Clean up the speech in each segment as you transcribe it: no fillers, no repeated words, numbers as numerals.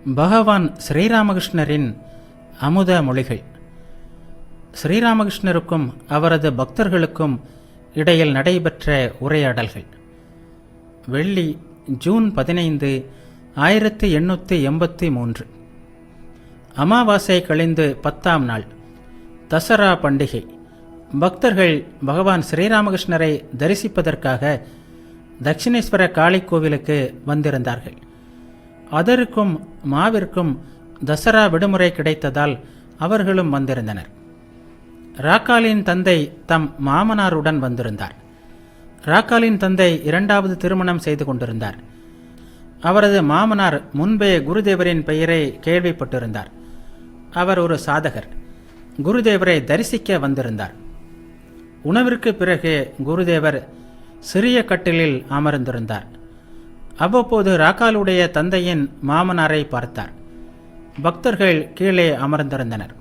பகவான் ஸ்ரீராமகிருஷ்ணரின் அமுத மொழிகள். ஸ்ரீராமகிருஷ்ணருக்கும் அவரது பக்தர்களுக்கும் இடையில் நடைபெற்ற உரையாடல்கள். வெள்ளி, ஜூன் 15, 1883. அமாவாசை கழிந்து 10ஆம் நாள், தசரா பண்டிகை. பக்தர்கள் பகவான் ஸ்ரீராமகிருஷ்ணரை தரிசிப்பதற்காக தட்சிணேஸ்வர காளி கோவிலுக்கு வந்திருந்தார்கள். அதற்கும் மாவிற்கும் தசரா விடுமுறை கிடைத்ததால் அவர்களும் வந்திருந்தனர். ராக்காலின் தந்தை தம் மாமனாருடன் வந்திருந்தார். ராக்காலின் தந்தை 2வது திருமணம் செய்து கொண்டிருந்தார். அவரது மாமனார் முன்பே குருதேவரின் பெயரை கேள்விப்பட்டிருந்தார். அவர் ஒரு சாதகர். குருதேவரை தரிசிக்க வந்திருந்தார். உணவிற்கு பிறகு குருதேவர் சிறிய கட்டிலில் அமர்ந்திருந்தார். அவ்வப்போது ராக்காலுடைய தந்தையின் மாமனாரை பார்த்தார். பக்தர்கள் கீழே அமர்ந்திருந்தனர்.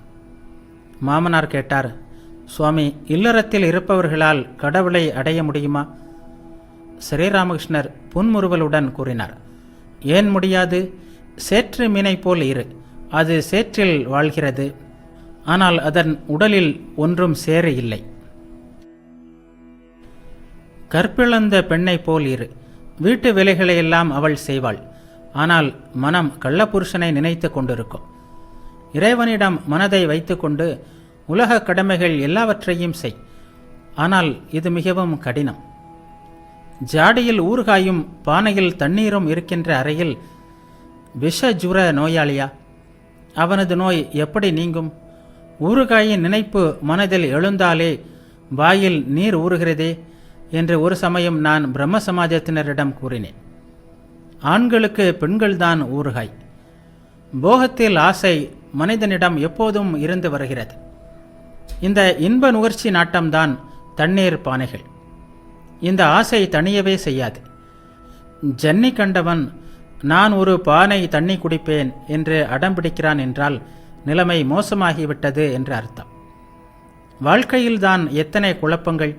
மாமனார் கேட்டார், சுவாமி, இல்லறத்தில் இருப்பவர்களால் கடவுளை அடைய முடியுமா? ஸ்ரீராமகிருஷ்ணர் புன்முறுவலுடன் கூறினார், ஏன் முடியாது? சேற்று மீனை போல் இரு. அது சேற்றில் வாழ்கிறது, ஆனால் அதன் உடலில் ஒன்றும் சேறு இல்லை. கற்பிழந்த பெண்ணை போல் இரு. வீட்டு வேலைகளையெல்லாம் அவள் செய்வாள், ஆனால் மனம் கள்ளப்புருஷனை நினைத்து கொண்டிருக்கும். இறைவனிடம் மனதை வைத்துக்கொண்டு உலக கடமைகள் எல்லாவற்றையும் செய், ஆனால் இது மிகவும் கடினம். ஜாடியில் ஊறுகாயும் பானையில் தண்ணீரும் இருக்கின்ற அறையில் விஷஜுர நோயாளியா? அவனது நோய் எப்படி நீங்கும்? ஊறுகாயின் நினைப்பு மனதில் எழுந்தாலே வாயில் நீர் ஊறுகிறதே என்று ஒரு சமயம் நான் பிரம்ம சமாஜத்தினரிடம் கூறினேன். ஆண்களுக்கு பெண்கள்தான் ஊறுகாய். போகத்தில் ஆசை மனிதனிடம் எப்போதும் இருந்து வருகிறது. இந்த இன்ப நுகர்ச்சி நாட்டம்தான் தண்ணீர் பானைகள். இந்த ஆசை தணியவே செய்யாது. ஜன்னி கண்டவன் நான் ஒரு பானை தண்ணி குடிப்பேன் என்று அடம்பிடிக்கிறான் என்றால் நிலைமை மோசமாகிவிட்டது என்று அர்த்தம். வாழ்க்கையில்தான் எத்தனை குழப்பங்கள்!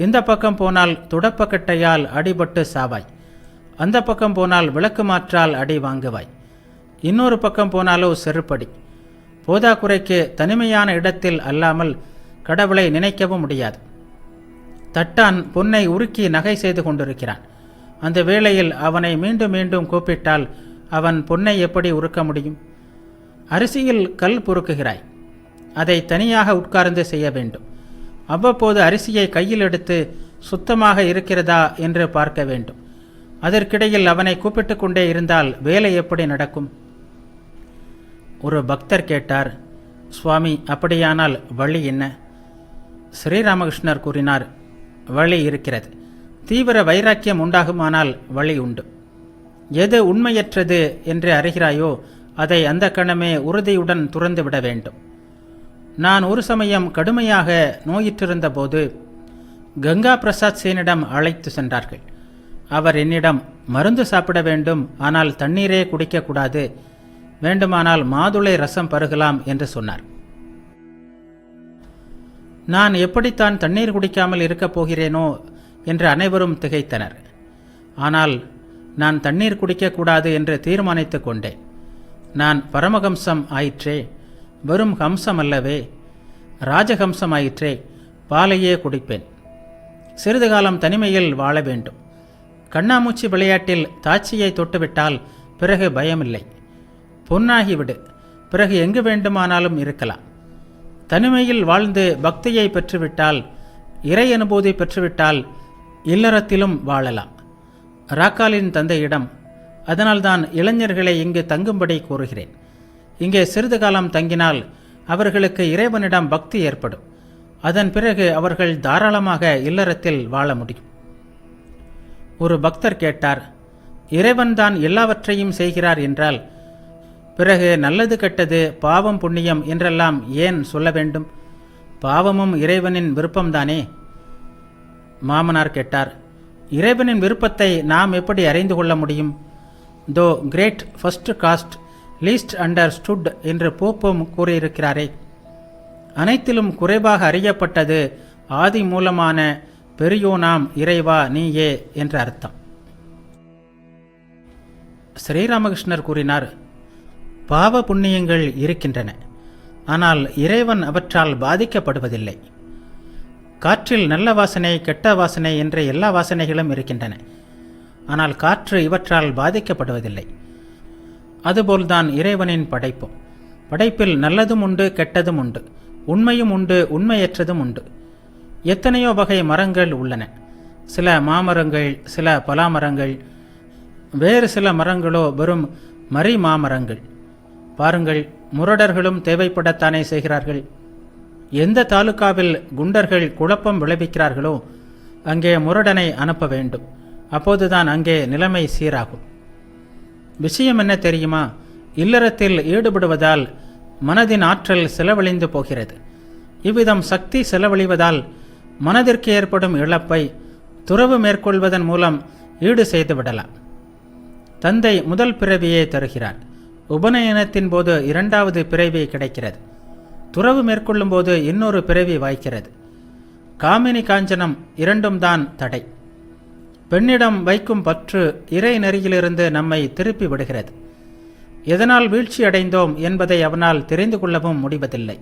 இந்த பக்கம் போனால் துடப்பக்கட்டையால் அடிபட்டு சாவாய், அந்த பக்கம் போனால் விளக்கு மாற்றால் அடி வாங்குவாய், இன்னொரு பக்கம் போனாலோ செருப்படி. போதாக்குறைக்கு தனிமையான இடத்தில் அல்லாமல் கடவுளை நினைக்கவும் முடியாது. தட்டான் பொன்னை உருக்கி நகை செய்து கொண்டிருக்கிறான். அந்த வேளையில் அவனை மீண்டும் மீண்டும் கூப்பிட்டால் அவன் பொன்னை எப்படி உருக்க முடியும்? அரிசியில் கல் பொறுக்குகிறாய், அதை தனியாக உட்கார்ந்து செய்ய வேண்டும். அவ்வப்போது அரிசியை கையில் எடுத்து சுத்தமாக இருக்கிறதா என்று பார்க்க வேண்டும். அதற்கிடையில் அவனை கூப்பிட்டு கொண்டே இருந்தால் வேலை எப்படி நடக்கும்? ஒரு பக்தர் கேட்டார், சுவாமி, அப்படியானால் வழி என்ன? ஸ்ரீராமகிருஷ்ணர் கூறினார், வழி இருக்கிறது. தீவிர வைராக்கியம் உண்டாகுமானால் வழி உண்டு. எது உண்மையற்றது என்று அறிகிறாயோ அதை அந்த கணமே உறுதியுடன் துறந்து விட வேண்டும். நான் ஒரு சமயம் கடுமையாக நோயிற்றிருந்த போது கங்கா பிரசாத் சேனிடம் அழைத்து சென்றார்கள். அவர் என்னிடம் மருந்து சாப்பிட வேண்டும், ஆனால் தண்ணீரே குடிக்கக்கூடாது, வேண்டுமானால் மாதுளை ரசம் பருகலாம் என்று சொன்னார். நான் எப்படித்தான் தண்ணீர் குடிக்காமல் இருக்கப் போகிறேனோ என்று அனைவரும் திகைத்தனர். ஆனால் நான் தண்ணீர் குடிக்கக்கூடாது என்று தீர்மானித்து கொண்டேன். நான் பரமஹம்சம் ஆயிற்றே, வெறும் ஹம்சம் அல்லவே, ராஜஹம்சம் ஆயிற்றே, பாலையே குடிப்பேன். சிறிது காலம் தனிமையில் வாழ வேண்டும். கண்ணாமூச்சி விளையாட்டில் தாட்சியை தொட்டுவிட்டால் பிறகு பயமில்லை. பொன்னாகிவிடு, பிறகு எங்கு வேண்டுமானாலும் இருக்கலாம். தனிமையில் வாழ்ந்து பக்தியை பெற்றுவிட்டால், இறை அனுபூதி பெற்றுவிட்டால் இல்லறத்திலும் வாழலாம். ராக்காலின் தந்தையிடம், அதனால்தான் இளைஞர்களை இங்கு தங்கும்படி கூறுகிறேன். இங்கே சிறிது காலம் தங்கினால் அவர்களுக்கு இறைவனிடம் பக்தி ஏற்படும். அதன் பிறகு அவர்கள் தாராளமாக இல்லறத்தில் வாழ முடியும். ஒரு பக்தர் கேட்டார், இறைவன்தான் எல்லாவற்றையும் செய்கிறார் என்றால் பிறகு நல்லது கெட்டது, பாவம் புண்ணியம் என்றெல்லாம் ஏன் சொல்ல வேண்டும்? பாவமும் இறைவனின் விருப்பம்தானே? மாமனார் கேட்டார், இறைவனின் விருப்பத்தை நாம் எப்படி அறிந்து கொள்ள முடியும்? Though great first cast least understood என்று போப்பும் கூறியிருக்கிறாரே. அனைத்திலும் குறைவாக அறியப்பட்டது ஆதி மூலமான பெரியோனாம் இறைவா நீயே என்ற அர்த்தம். ஸ்ரீராமகிருஷ்ணர் கூறினார், பாவ புண்ணியங்கள் இருக்கின்றன, ஆனால் இறைவன் அவற்றால் பாதிக்கப்படுவதில்லை. காற்றில் நல்ல வாசனை, கெட்ட வாசனை என்ற எல்லா வாசனைகளும் இருக்கின்றன, ஆனால் காற்று இவற்றால் பாதிக்கப்படுவதில்லை. அதுபோல்தான் இறைவனின் படைப்பும். படைப்பில் நல்லதும் உண்டு, கெட்டதும் உண்டு, உண்மையும் உண்டு, உண்மையற்றதும் உண்டு. எத்தனையோ வகை மரங்கள் உள்ளன. சில மாமரங்கள், சில பலாமரங்கள், வேறு சில மரங்களோ வெறும் மரி மாமரங்கள். பாருங்கள், முரடர்களும் தேவைப்படத்தானே செய்கிறார்கள். எந்த தாலுகாவில் குண்டர்கள் குழப்பம் விளைவிக்கிறார்களோ அங்கே முரடனை அனுப்ப வேண்டும். அப்போதுதான் அங்கே நிலைமை சீராகும். விஷயம் என்ன தெரியுமா? இல்லறத்தில் ஈடுபடுவதால் மனதின் ஆற்றல் செலவழிந்து போகிறது. இவ்விதம் சக்தி செலவழிவதால் மனதிற்கு ஏற்படும் இழப்பை துறவு மேற்கொள்வதன் மூலம் ஈடு செய்து விடலாம். தந்தை முதல் பிறவியை தருகிறார். உபநயனத்தின் போது இரண்டாவது பிறவி கிடைக்கிறது. துறவு மேற்கொள்ளும் போது இன்னொரு பிறவி வாய்க்கிறது. காமினி காஞ்சனம் இரண்டும் தான் தடை. பெண்ணிடம் வைக்கும் பற்று இறை நெறியிலிருந்து நம்மை திருப்பி விடுகிறது. எதனால் வீழ்ச்சி அடைந்தோம் என்பதை அவனால் தெரிந்து கொள்ளவும் முடிவதில்லை.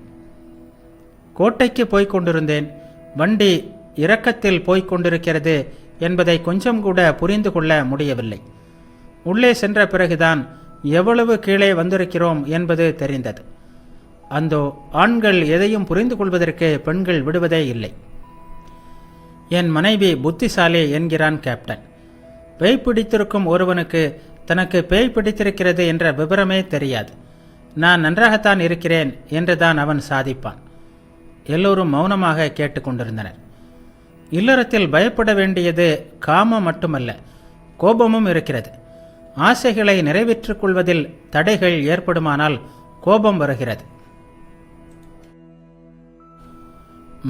கோட்டைக்கு போய்க் கொண்டிருந்தேன், வண்டி இறக்கத்தில் போய்க் கொண்டிருக்கிறது என்பதை கொஞ்சம் கூட புரிந்து கொள்ள முடியவில்லை. உள்ளே சென்ற பிறகுதான் எவ்வளவு கீழே வந்திருக்கிறோம் என்பது தெரிந்தது. அந்தோ ஆண்கள் எதையும் புரிந்து கொள்வதற்கு பெண்கள் விடுவதே இல்லை. என் மனைவி புத்திசாலி என்கிறான் கேப்டன். பேய் பிடித்திருக்கும் ஒருவனுக்கு தனக்கு பேய் பிடித்திருக்கிறது என்ற விவரமே தெரியாது. நான் நன்றாகத்தான் இருக்கிறேன் என்றுதான் அவன் சாதிப்பான். எல்லோரும் மௌனமாக கேட்டுக்கொண்டிருந்தனர். இல்லறத்தில் பயப்பட வேண்டியது காமம் மட்டுமல்ல, கோபமும் இருக்கிறது. ஆசைகளை நிறைவேற்றிக் கொள்வதில் தடைகள் ஏற்படுமானால் கோபம் வருகிறது.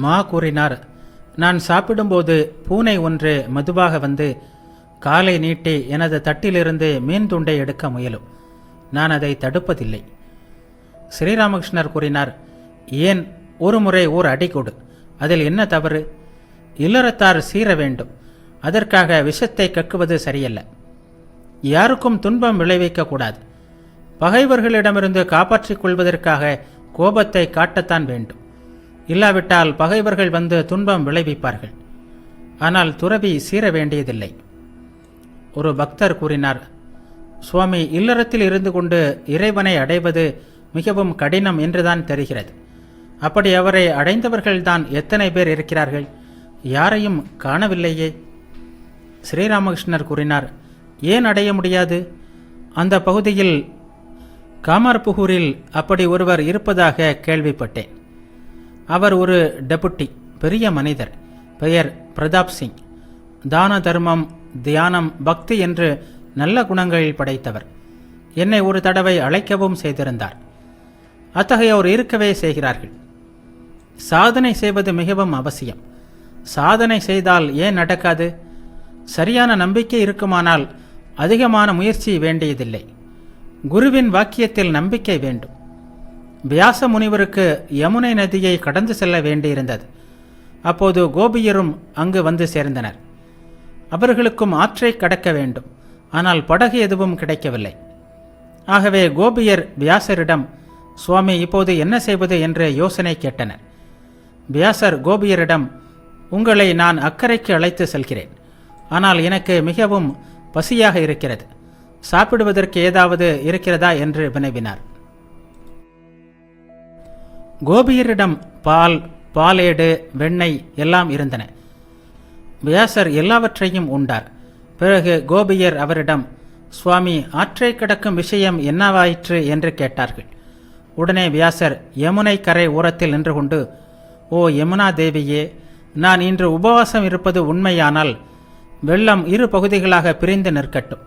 மா கூறினார், நான் சாப்பிடும்போது பூனை ஒன்று மெதுவாக வந்து காலை நீட்டி எனது தட்டிலிருந்து மீன் துண்டை எடுக்க முயலும். நான் அதை தடுப்பதில்லை. ஸ்ரீராமகிருஷ்ணர் கூறினார், ஏன் ஒரு முறை ஓர் அடி கொடு, அதில் என்ன தவறு? இல்லறத்தார் சீர வேண்டும், அதற்காக விஷத்தை கக்குவது சரியல்ல. யாருக்கும் துன்பம் விளைவிக்கக்கூடாது. பகைவர்களிடமிருந்து காப்பாற்றிக் கொள்வதற்காக கோபத்தை காட்டத்தான் வேண்டும். இல்லாவிட்டால் பகைவர்கள் வந்து துன்பம் விளைவிப்பார்கள். ஆனால் துறவி சீர வேண்டியதில்லை. ஒரு பக்தர் கூறினார், சுவாமி, இல்லறத்தில் இருந்து கொண்டு இறைவனை அடைவது மிகவும் கடினம் என்றுதான் தெரிகிறது. அப்படி அவரை அடைந்தவர்கள்தான் எத்தனை பேர் இருக்கிறார்கள்? யாரையும் காணவில்லையே. ஸ்ரீராமகிருஷ்ணர் கூறினார், ஏன் அடைய முடியாது? அந்த பகுதியில் காமார்புகூரில் அப்படி ஒருவர் இருப்பதாக கேள்விப்பட்டேன். அவர் ஒரு டெபுட்டி, பெரிய மனிதர். பெயர் பிரதாப் சிங். தான தர்மம், தியானம், பக்தி என்று நல்ல குணங்கள் படைத்தவர். என்னை ஒரு தடவை அழைக்கவும் செய்திருந்தார். அத்தகையோர் இருக்கவே செய்கிறார்கள். சாதனை செய்வது மிகவும் அவசியம். சாதனை செய்தால் ஏன் நடக்காது? சரியான நம்பிக்கை இருக்குமானால் அதிகமான முயற்சி வேண்டியதில்லை. குருவின் வாக்கியத்தில் நம்பிக்கை வேண்டும். வியாச முனிவருக்கு யமுனை நதியை கடந்து செல்ல வேண்டியிருந்தது. அப்போது கோபியரும் அங்கு வந்து சேர்ந்தனர். அவர்களுக்கும் ஆற்றை கடக்க வேண்டும். ஆனால் படகு எதுவும் கிடைக்கவில்லை. ஆகவே கோபியர் வியாசரிடம், சுவாமி, இப்போது என்ன செய்வது என்று யோசனை கேட்டனர். வியாசர் கோபியரிடம், உங்களை நான் அக்கறைக்கு அழைத்து செல்கிறேன். ஆனால் எனக்கு மிகவும் பசியாக இருக்கிறது. சாப்பிடுவதற்கு ஏதாவது இருக்கிறதா என்று வினவினார். கோபியரிடம் பால், பாலேடு, வெண்ணெய் எல்லாம் இருந்தன. வியாசர் எல்லாவற்றையும் உண்டார். பிறகு கோபியர் அவரிடம், சுவாமி, ஆற்றை கடக்கும் விஷயம் என்னவாயிற்று என்று கேட்டார்கள். உடனே வியாசர் யமுனை கரை ஓரத்தில் நின்று கொண்டு, ஓ யமுனா தேவியே, நான் இன்று உபவாசம் இருப்பது உண்மையானால் வெள்ளம் இரு பகுதிகளாக பிரிந்து நிற்கட்டும்.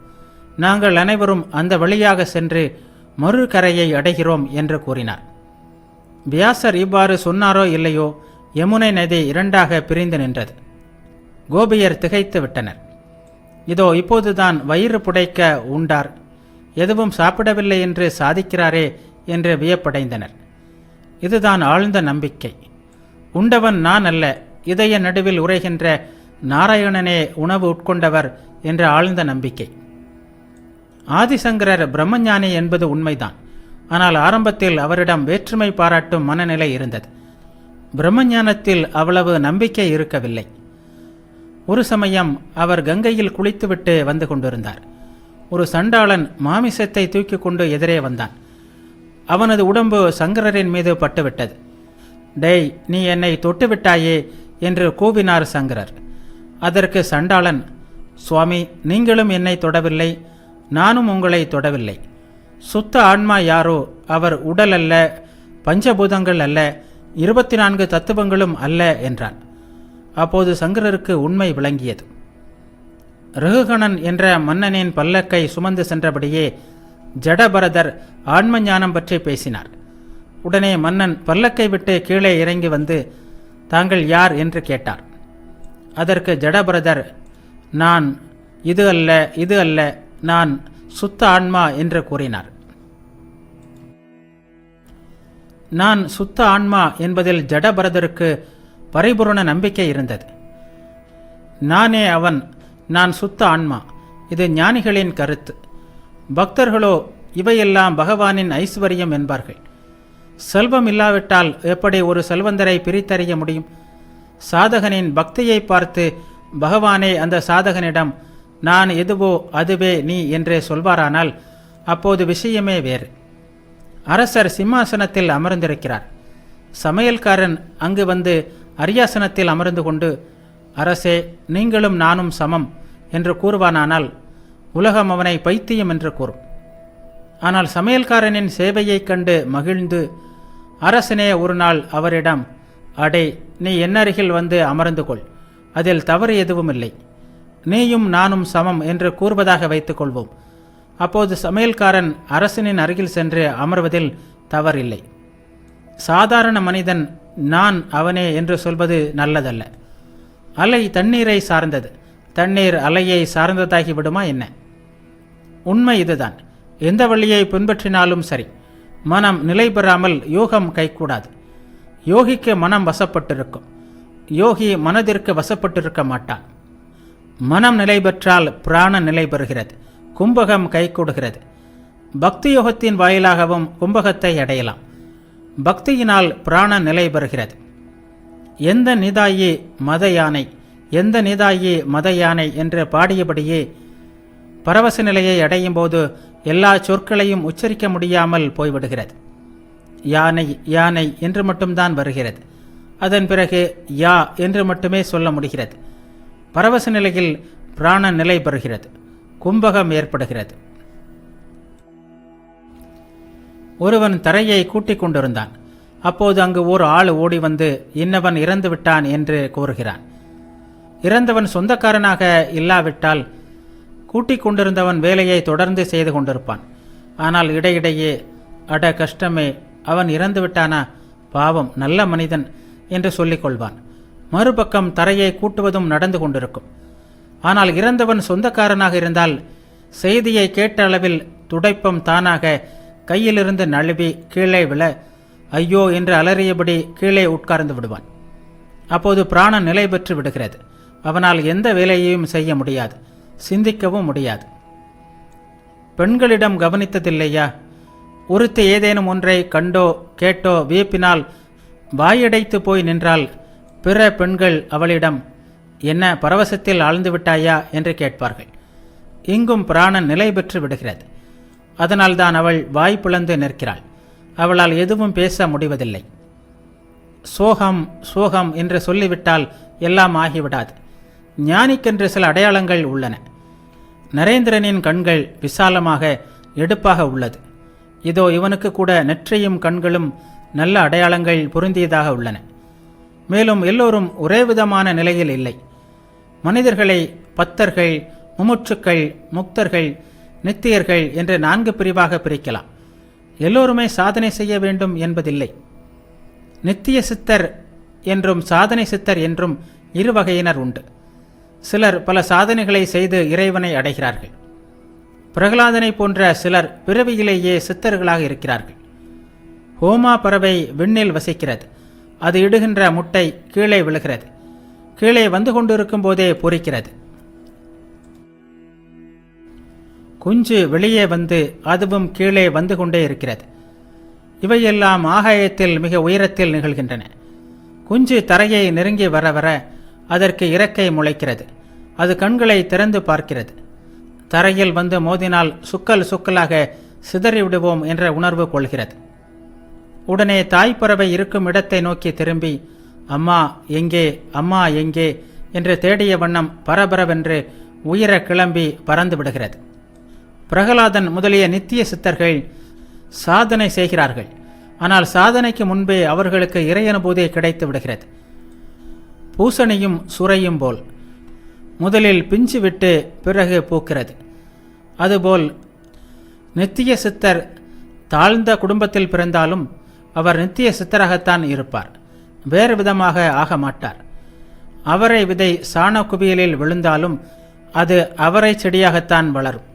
நாங்கள் அனைவரும் அந்த வழியாக சென்று மறு கரையை அடைகிறோம் என்று கூறினார். வியாசர் இவ்வாறு சொன்னாரோ இல்லையோ, யமுனை நதி இரண்டாக பிரிந்து நின்றது. கோபியர் திகைத்து விட்டனர். இதோ இப்போதுதான் வயிறு புடைக்க உண்டார், எதுவும் சாப்பிடவில்லை என்று சாதிக்கிறாரே என்று வியப்படைந்தனர். இதுதான் ஆழ்ந்த நம்பிக்கை. உண்டவன் நான் அல்ல, இதய நடுவில் உரைகின்ற நாராயணனே உணவு உட்கொண்டவர் என்ற ஆழ்ந்த நம்பிக்கை. ஆதிசங்கரர் பிரம்மஞானி என்பது உண்மைதான். ஆனால் ஆரம்பத்தில் அவரிடம் வேற்றுமை பாராட்டும் மனநிலை இருந்தது. பிரம்மஞானத்தில் அவ்வளவு நம்பிக்கை இருக்கவில்லை. ஒரு சமயம் அவர் கங்கையில் குளித்துவிட்டு வந்து கொண்டிருந்தார். ஒரு சண்டாளன் மாமிசத்தை தூக்கி கொண்டு எதிரே வந்தான். அவனது உடம்பு சங்கரரின் மீது பட்டுவிட்டது. டேய், நீ என்னை தொட்டுவிட்டாயே என்று கூவினார் சங்கரர். அதற்கு சண்டாளன், சுவாமி, நீங்களும் என்னை தொடவில்லை, நானும் உங்களை தொடவில்லை. சுத்த ஆன்மா யாரோ அவர் உடல் அல்ல, பஞ்சபூதங்கள் அல்ல, 24 தத்துவங்களும் அல்ல என்றான். அப்போது சங்கரருக்கு உண்மை விளங்கியது. ரகுகணன் என்ற மன்னனின் பல்லக்கை சுமந்து சென்றபடியே ஜடபரதர் ஆன்ம ஞானம் பற்றி பேசினார். உடனே மன்னன் பல்லக்கை விட்டு கீழே இறங்கி வந்து, தாங்கள் யார் என்று கேட்டார். அதற்கு ஜடபரதர், நான் இது அல்ல, இது அல்ல, நான் சுத்த ஆன்மா என்று கூறினார். நான் சுத்த ஆன்மா என்பதில் ஜடபரதருக்கு பரிபூரண நம்பிக்கை இருந்தது. நானே அவன், நான் சுத்த ஆன்மா, இது ஞானிகளின் கருத்து. பக்தர்களோ இவையெல்லாம் பகவானின் ஐஸ்வர்யம் என்பார்கள். செல்வம் இல்லாவிட்டால் எப்படி ஒரு செல்வந்தரை பிரித்தறிய முடியும்? சாதகனின் பக்தியை பார்த்து பகவானே அந்த சாதகனிடம் நான் எதுவோ அதுவே நீ என்றே சொல்வாரானால் அப்போது விஷயமே வேறு. அரசர் சிம்மாசனத்தில் அமர்ந்திருக்கிறார். சமையல்காரன் அங்கு வந்து அரியாசனத்தில் அமர்ந்து கொண்டு, அரசே, நீங்களும் நானும் சமம் என்று கூறுவானானால் உலகம் அவனை பைத்தியம் என்று கூறும். ஆனால் சமையல்காரனின் சேவையைக் கண்டு மகிழ்ந்து அரசனே ஒரு நாள் அவரிடம், அடே, நீ என்னருகில் வந்து அமர்ந்து கொள், அதில் தவறு எதுவும் இல்லை, நீயும் நானும் சமம் என்று கூறுவதாக வைத்துக் கொள்வோம். அப்போது சமையல்காரன் அரசனின் அருகில் சென்று அமர்வதில் தவறில்லை. சாதாரண மனிதன் நான் அவனே என்று சொல்வது நல்லதல்ல. அலை தண்ணீரை சார்ந்தது, தண்ணீர் அலையை சார்ந்ததாகி விடுமா என்ன? உண்மை இதுதான். எந்த வழியை பின்பற்றினாலும் சரி, மனம் நிலை பெறாமல் யோகம் கைகூடாது. யோகிக்கு மனம் வசப்பட்டிருக்கும், யோகி மனதிற்கு வசப்பட்டிருக்க மாட்டான். மனம் நிலை பெற்றால் பிராண நிலை பெறுகிறது, கும்பகம் கைகூடுகிறது. பக்தி யோகத்தின் வாயிலாகவும் கும்பகத்தை அடையலாம். பக்தியினால் பிராண நிலை பெறுகிறது. எந்த நிதாயி மத யானை, எந்த நிதாயி மத யானை என்று பாடியபடியே பரவச நிலையை அடையும் போது எல்லா சொற்களையும் உச்சரிக்க முடியாமல் போய்விடுகிறது. யானை யானை என்று மட்டும்தான் வருகிறது. அதன் பிறகு யா என்று மட்டுமே சொல்ல முடிகிறது. பரவச நிலையில் பிராண நிலை பெறுகிறது, கும்பகம் ஏற்படுகிறது. ஒருவன் தரையை கூட்டிக் கொண்டிருந்தான். அப்போது அங்கு ஓர் ஆள் ஓடி வந்து இன்னவன் இறந்து விட்டான் என்று கூறுகிறான். இறந்தவன் சொந்தக்காரனாக இல்லாவிட்டால் கூட்டிக் கொண்டிருந்தவன் வேலையை தொடர்ந்து செய்து கொண்டிருப்பான். ஆனால் இடையிடையே, அட கஷ்டமே, அவன் இறந்து விட்டானா, பாவம், நல்ல மனிதன் என்று சொல்லிக் கொள்வான். மறுபக்கம் தரையை கூட்டுவதும் நடந்து கொண்டிருக்கும். ஆனால் இறந்தவன் சொந்தக்காரனாக இருந்தால் செய்தியை கேட்ட அளவில் துடைப்பம் தானாக கையிலிருந்து நழுவி கீழே விழ ஐயோ என்று அலறியபடி கீழே உட்கார்ந்து விடுவான். அப்போது பிராண நிலை பெற்று விடுகிறது. அவனால் எந்த வேலையையும் செய்ய முடியாது, சிந்திக்கவும் முடியாது. பெண்களிடம் கவனித்ததில்லையா? ஒருத்தி ஏதேனும் ஒன்றை கண்டோ கேட்டோ வியப்பினால் வாயடைத்து போய் நின்றால் பிற பெண்கள் அவளிடம், என்ன பரவசத்தில் ஆழ்ந்து விட்டாயா என்று கேட்பார்கள். இங்கும் பிராணன் நிலை பெற்று விடுகிறது. அதனால்தான் அவள் வாய் பிளந்து நிற்கிறாள். அவளால் எதுவும் பேச முடிவதில்லை. சோகம் சோகம் என்று சொல்லிவிட்டால் எல்லாம் ஆகிவிடாது. ஞானிக்கென்று சில அடையாளங்கள் உள்ளன. நரேந்திரனின் கண்கள் விசாலமாக எடுப்பாக உள்ளது. இதோ இவனுக்கு கூட நெற்றியும் கண்களும் நல்ல அடையாளங்கள் பொருந்தியதாக உள்ளன. மேலும் எல்லோரும் ஒரே விதமான நிலையில் இல்லை. மனிதர்களை பத்தர்கள், முமுட்சுக்கள், முக்தர்கள், நித்தியர்கள் என்று 4 பிரிவாக பிரிக்கலாம். எல்லோருமே சாதனை செய்ய வேண்டும் என்பதில்லை. நித்திய சித்தர் என்றும் சாதனை சித்தர் என்றும் 2 வகையினர் உண்டு. சிலர் பல சாதனைகளை செய்து இறைவனை அடைகிறார்கள். பிரகலாதனை போன்ற சிலர் பிறவியிலேயே சித்தர்களாக இருக்கிறார்கள். ஹோமா பறவை விண்ணில் வசிக்கிறது. அது இடுகின்ற முட்டை கீழே விழுகிறது. கீழே வந்து கொண்டிருக்கும் போதே பொறிக்கிறது. குஞ்சு வெளியே வந்து அதுவும் கீழே வந்து கொண்டே இருக்கிறது. இவையெல்லாம் ஆகாயத்தில் மிக உயரத்தில் நிகழ்கின்றன. குஞ்சு தரையை நெருங்கி வர வர அதற்கு இறக்கை முளைக்கிறது. அது கண்களை திறந்து பார்க்கிறது. தரையில் வந்து மோதினால் சுக்கல் சுக்கலாக சிதறிவிடுவோம் என்ற உணர்வு கொள்கிறது. உடனே தாய்ப்பறவை இருக்கும் இடத்தை நோக்கி திரும்பி அம்மா எங்கே, அம்மா எங்கே என்று தேடிய வண்ணம் பரபரவென்று உயர கிளம்பி பறந்து விடுகிறது. பிரகலாதன் முதலிய நித்திய சித்தர்கள் சாதனை செய்கிறார்கள். ஆனால் சாதனைக்கு முன்பே அவர்களுக்கு இறையனுபூதி கிடைத்து விடுகிறது. பூசணியும் சுரையும் போல் முதலில் பிஞ்சு விட்டு பிறகு பூக்கிறது. அதுபோல் நித்திய சித்தர் தாழ்ந்த குடும்பத்தில் பிறந்தாலும் அவர் நித்திய சித்தராகத்தான் இருப்பார். வேறு விதமாக ஆக மாட்டார். அவரை விதை சாண குவியலில் விழுந்தாலும் அது அவரை செடியாகத்தான் வளரும்.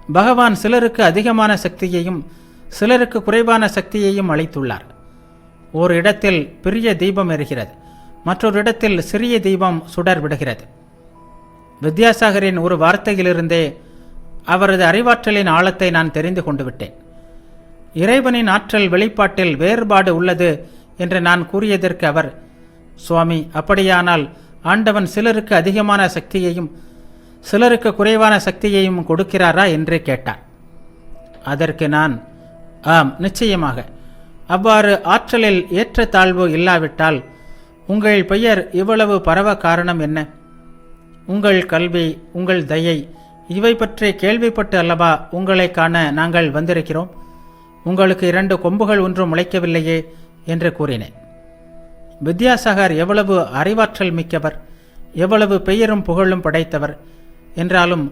பகவான் சிலருக்கு அதிகமான சக்தியையும் சிலருக்கு குறைவான சக்தியையும் அளித்துள்ளார். ஒரு இடத்தில் பெரிய தீபம் எரிகிறது, மற்றொரு இடத்தில் சிறிய தீபம் சுடர் விடுகிறது. வித்யாசாகரின் ஒரு வார்த்தையிலிருந்தே அவரது அறிவாற்றலின் ஆழத்தை நான் தெரிந்து கொண்டு விட்டேன். இறைவனின் ஆற்றல் வெளிப்பாட்டில் வேறுபாடு உள்ளது என்று நான் கூறியதற்கு அவர், சுவாமி, அப்படியானால் ஆண்டவன் சிலருக்கு அதிகமான சக்தியையும் சிலருக்கு குறைவான சக்தியையும் கொடுக்கிறாரா என்று கேட்டார். அதற்கு நான், ஆம், நிச்சயமாக. அவ்வாறு ஆற்றலில் ஏற்றத்தாழ்வு இல்லாவிட்டால் உங்கள் பெயர் இவ்வளவு பரவ காரணம் என்ன? உங்கள் கல்வி, உங்கள் தயை இவை பற்றி கேள்விப்பட்டு அல்லவா உங்களை காண நாங்கள் வந்திருக்கிறோம். உங்களுக்கு 2 கொம்புகள் ஒன்றும் முளைக்கவில்லையே என்று கூறினேன். வித்யாசாகர் எவ்வளவு அறிவாற்றல் மிக்கவர், எவ்வளவு பெயரும் புகழும் படைத்தவர் என்றாலும்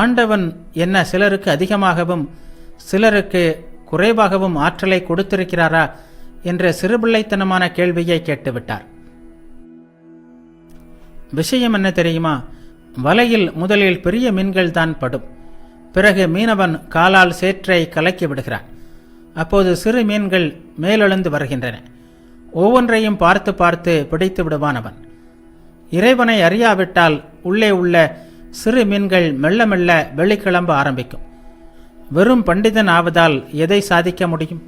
ஆண்டவன் என்ன சிலருக்கு அதிகமாகவும் சிலருக்கு குறைவாகவும் ஆற்றலை கொடுத்திருக்கிறாரா என்ற சிறுபிள்ளைத்தனமான கேள்வியை கேட்டுவிட்டார். விஷயம் என்ன தெரியுமா? வலையில் முதலில் பெரிய மீன்கள் தான் படும். பிறகு மீனவன் காலால் சேற்றை கலக்கி விடுகிறான். அப்போது சிறு மீன்கள் மேலெழுந்து வருகின்றன. ஒவ்வொன்றையும் பார்த்து பார்த்து பிடித்து விடுவான் அவன். இறைவனை அறியாவிட்டால் உள்ளே உள்ள சிறு மீன்கள் மெல்ல மெல்ல வெளிக்கிளம்ப ஆரம்பிக்கும். வெறும் பண்டிதன் ஆவதால் எதை சாதிக்க முடியும்?